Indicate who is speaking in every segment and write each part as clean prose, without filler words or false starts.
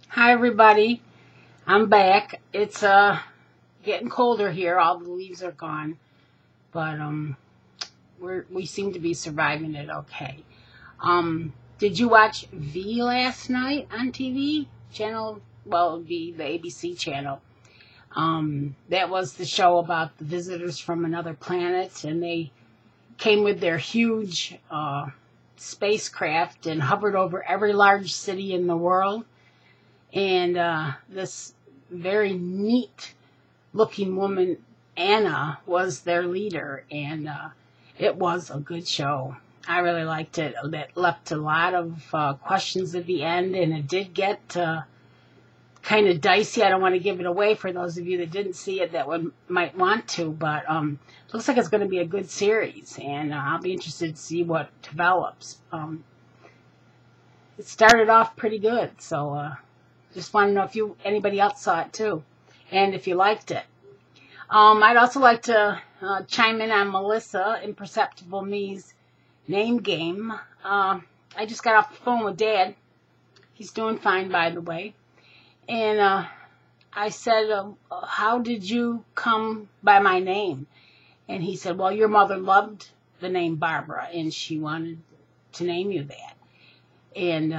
Speaker 1: Hi everybody, I'm back. It's getting colder here. All the leaves are gone, but we seem to be surviving it okay. Did you watch V last night on TV? Channel, well, it would be the ABC channel. That was the show about the visitors from another planet, and they came with their huge spacecraft and hovered over every large city in the world. And this very neat looking woman, Anna, was their leader, and it was a good show. I really liked it. It left a lot of questions at the end, and it did get kind of dicey. I don't want to give it away for those of you that didn't see it that might want to, but looks like it's going to be a good series, and I'll be interested to see what develops. It started off pretty good, so just want to know if anybody else saw it too, and if you liked it. I'd also like to chime in on Melissa, Imperceptibleme's name game. I just got off the phone with Dad. He's doing fine, by the way. And I said, how did you come by my name? And he said, well, your mother loved the name Barbara, and she wanted to name you that. And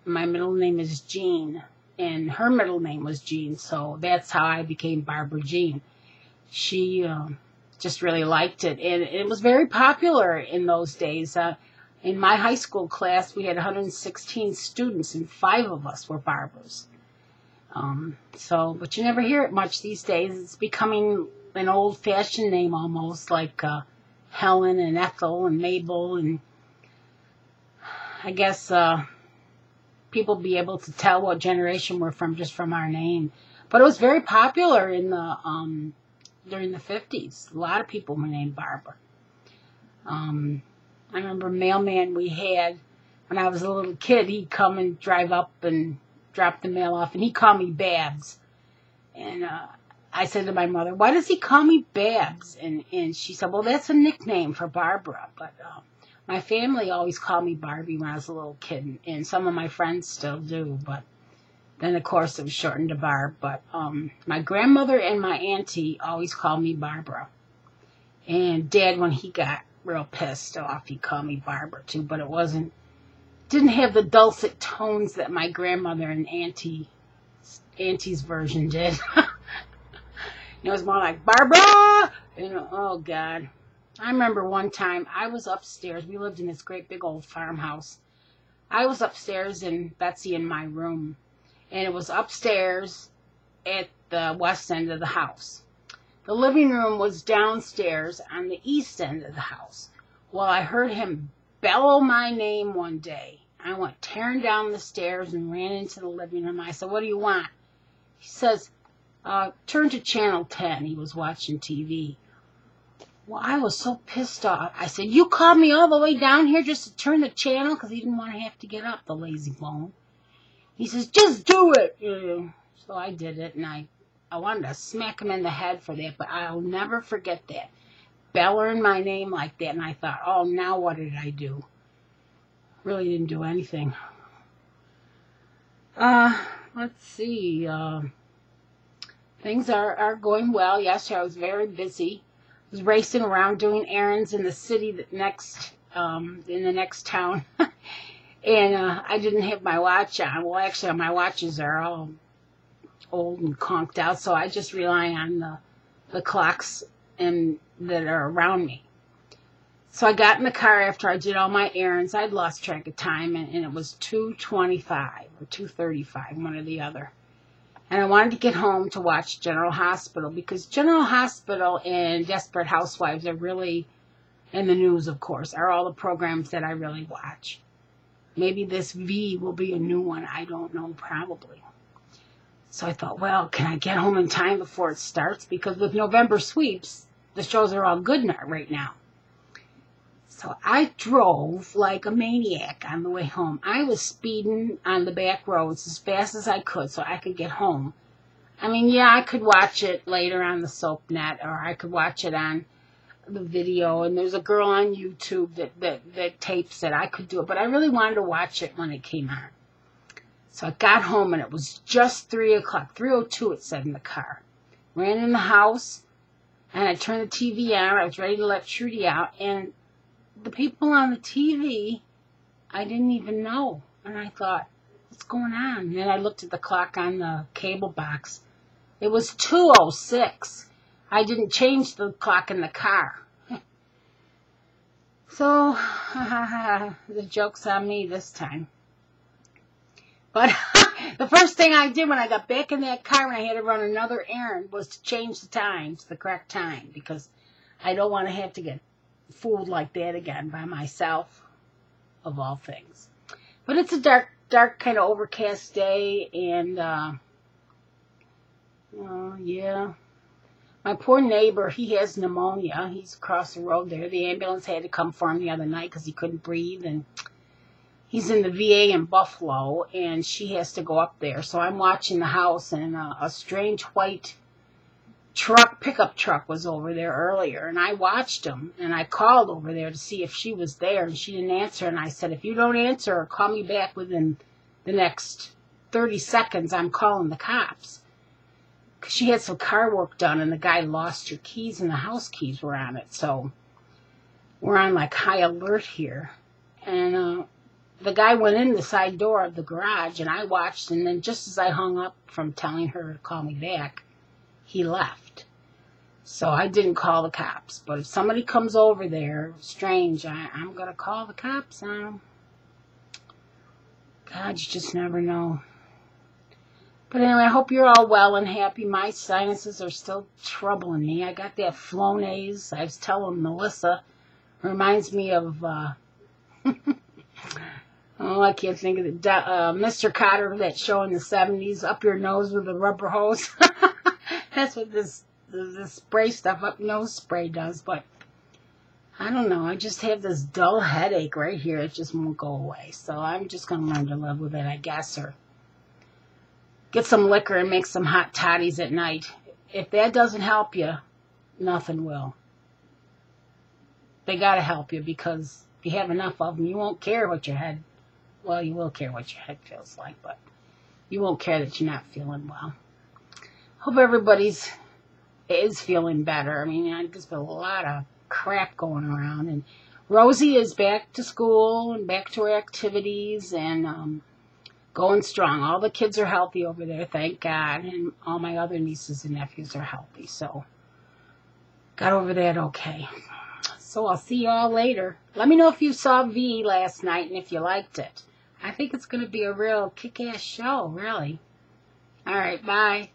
Speaker 1: my middle name is Jean, and her middle name was Jean, so that's how I became Barbara Jean. She just really liked it, and it was very popular in those days. In my high school class, we had 116 students, and 5 of us were Barbaras. But you never hear it much these days. It's becoming an old-fashioned name almost, like Helen and Ethel and Mabel, and I guess people be able to tell what generation we're from just from our name. But it was very popular in the during the 50s. A lot of people were named Barbara. I remember a mailman we had when I was a little kid. He'd come and drive up and drop the mail off, and he called me Babs. And I said to my mother, why does he call me Babs? And she said, well, that's a nickname for Barbara. But my family always called me Barbie when I was a little kid, and some of my friends still do. But then, of course, it was shortened to Barb. But my grandmother and my auntie always called me Barbara. And Dad, when he got real pissed off, he called me Barbara too. But it didn't have the dulcet tones that my grandmother and auntie's version did. It was more like Barbara. Oh God. I remember one time I was upstairs. We lived in this great big old farmhouse. I was upstairs and Betsy in my room. And it was upstairs at the west end of the house. The living room was downstairs on the east end of the house. Well, I heard him bellow my name one day. I went tearing down the stairs and ran into the living room. I said, what do you want? He says, turn to channel 10. He was watching TV. Well, I was so pissed off. I said, you called me all the way down here just to turn the channel? Because he didn't want to have to get up, the lazy bone. He says, just do it. So I did it, and I wanted to smack him in the head for that, but I'll never forget that. Bellowing my name like that, and I thought, oh, now what did I do? Really didn't do anything. Let's see. Things are going well. Yesterday I was very busy. I was racing around doing errands in the city in the next town. And I didn't have my watch on. Well, actually, my watches are all old and conked out, so I just rely on the clocks that are around me. So I got in the car after I did all my errands. I'd lost track of time, and it was 2:25 or 2:35, one or the other. And I wanted to get home to watch General Hospital, because General Hospital and Desperate Housewives are really, and the news, of course, are all the programs that I really watch. Maybe this V will be a new one. I don't know, probably. So I thought, well, can I get home in time before it starts? Because with November sweeps, the shows are all good right now. So I drove like a maniac on the way home. I was speeding on the back roads as fast as I could so I could get home. I mean, yeah, I could watch it later on the SoapNet, or I could watch it on the video, and there's a girl on YouTube that tapes it. I could do it, but I really wanted to watch it when it came on. So I got home, and it was just 3 o'clock. 3:02 it said in the car. Ran in the house, and I turned the TV on. I was ready to let Trudy out, and the people on the TV, I didn't even know. And I thought, what's going on? And then I looked at the clock on the cable box. It was 2:06. I didn't change the clock in the car. So, the joke's on me this time. But the first thing I did when I got back in that car and I had to run another errand was to change the time to the correct time, because I don't want to have to get fooled like that again by myself, of all things. But it's a dark kind of overcast day, and yeah. My poor neighbor, he has pneumonia. He's across the road there. The ambulance had to come for him the other night because he couldn't breathe, and he's in the VA in Buffalo, and she has to go up there. So I'm watching the house, and a strange white pickup truck was over there earlier, and I watched him, and I called over there to see if she was there, and she didn't answer, and I said, if you don't answer, call me back within the next 30 seconds, I'm calling the cops. Because she had some car work done, and the guy lost her keys, and the house keys were on it, so we're on like high alert here. And the guy went in the side door of the garage, and I watched, and then just as I hung up from telling her to call me back, he left. So I didn't call the cops. But if somebody comes over there, strange, I'm going to call the cops. God, you just never know. But anyway, I hope you're all well and happy. My sinuses are still troubling me. I got that Flonase. I was telling Melissa. Reminds me of, oh, I can't think of it. Mr. Cotter, that show in the 70s, up your nose with a rubber hose. That's what this spray stuff, up nose spray, does. But I don't know. I just have this dull headache right here. It just won't go away. So I'm just going to learn to live with it, I guess, or get some liquor and make some hot toddies at night. If that doesn't help you, nothing will. They got to help you, because if you have enough of them, you won't care what your head, well, you will care what your head feels like, but you won't care that you're not feeling well. Hope everybody's is feeling better. I mean, there's been a lot of crap going around, and Rosie is back to school and back to her activities, and going strong. All the kids are healthy over there, thank God, and all my other nieces and nephews are healthy, so got over that okay. So I'll see you all later. Let me know if you saw V last night and if you liked it. I think it's going to be a real kick-ass show, really. All right, bye.